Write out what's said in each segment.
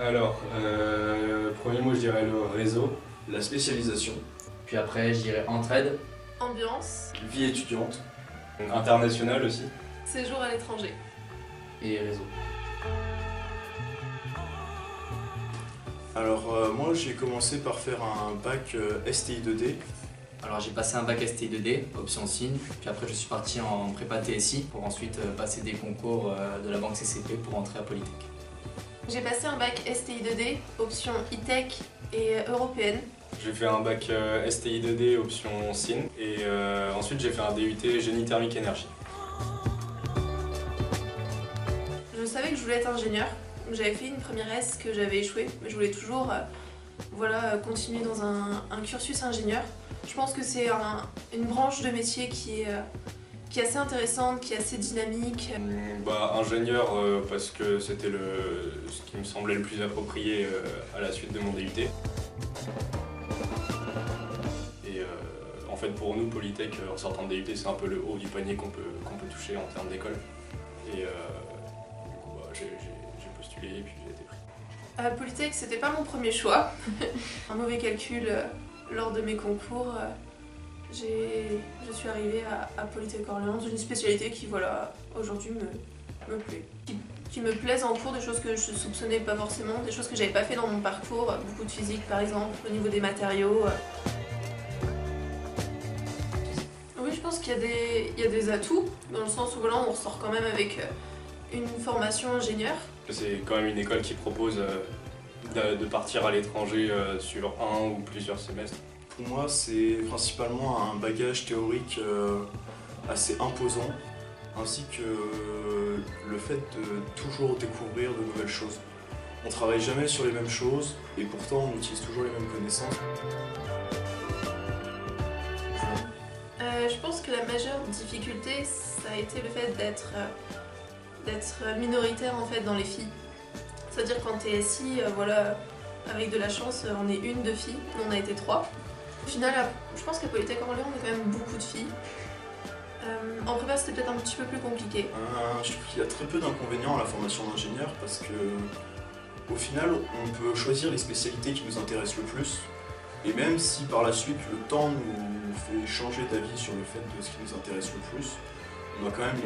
Alors, premier mot, je dirais le réseau. La spécialisation. Puis après, je dirais entraide. Ambiance, Vie étudiante. International aussi. séjour à l'étranger. Et réseau. Alors moi j'ai commencé par faire un bac STI 2D. Alors j'ai passé un bac STI 2D, option signe, puis après je suis parti en prépa TSI pour ensuite passer des concours de la banque CCP pour entrer à Polytech. J'ai passé un bac STI 2D, option e-tech et européenne. J'ai fait un bac STI 2D option SIN et ensuite j'ai fait un DUT génie thermique énergie. Je savais que je voulais être ingénieur. J'avais fait une première S que j'avais échoué, mais je voulais toujours continuer dans un cursus ingénieur. Je pense que c'est une branche de métier qui est assez intéressante, qui est assez dynamique. Ingénieur parce que c'était ce qui me semblait le plus approprié à la suite de mon DUT. Et en fait pour nous, Polytech, en sortant de DUT, c'est un peu le haut du panier qu'on peut toucher en termes d'école. Et j'ai postulé et puis j'ai été pris. Polytech, c'était pas mon premier choix. Un mauvais calcul lors de mes concours. Je suis arrivée à Polytech Orléans, une spécialité qui, aujourd'hui me plaît. Qui me plaisent en cours, des choses que je soupçonnais pas forcément, des choses que j'avais pas fait dans mon parcours, beaucoup de physique par exemple, au niveau des matériaux. Oui, je pense qu'il y a des atouts, dans le sens où on ressort quand même avec une formation ingénieur. C'est quand même une école qui propose de partir à l'étranger sur un ou plusieurs semestres. Pour moi c'est principalement un bagage théorique assez imposant, ainsi que le fait de toujours découvrir de nouvelles choses. On travaille jamais sur les mêmes choses et pourtant on utilise toujours les mêmes connaissances. Je pense que la majeure difficulté, ça a été le fait d'être minoritaire en fait dans les filles. C'est-à-dire qu'en TSI, avec de la chance, on est une, deux filles, nous on a été trois. Au final, je pense qu'à Polytech Orléans, on est quand même beaucoup de filles. En prépa, c'était peut-être un petit peu plus compliqué. Je trouve qu'il y a très peu d'inconvénients à la formation d'ingénieur parce que au final, on peut choisir les spécialités qui nous intéressent le plus. Et même si par la suite le temps nous fait changer d'avis sur le fait de ce qui nous intéresse le plus, on a quand même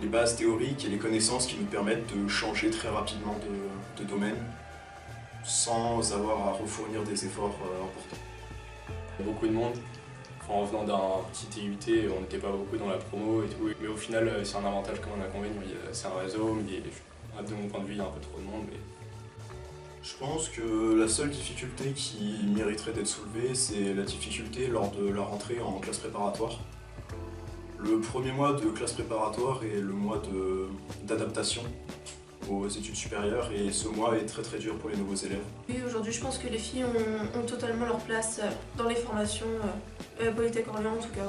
les bases théoriques et les connaissances qui nous permettent de changer très rapidement de domaine sans avoir à refournir des efforts importants. Il y a beaucoup de monde. En venant d'un petit TUT, on n'était pas beaucoup dans la promo et tout. Mais au final, c'est un avantage comme un inconvénient. C'est un réseau, mais de mon point de vue, il y a un peu trop de monde. Mais... Je pense que la seule difficulté qui mériterait d'être soulevée, c'est la difficulté lors de la rentrée en classe préparatoire. Le premier mois de classe préparatoire est le mois d'adaptation aux études supérieures et ce mois est très très dur pour les nouveaux élèves. Oui, aujourd'hui, je pense que les filles ont totalement leur place dans les formations Polytech Orléans en tout cas.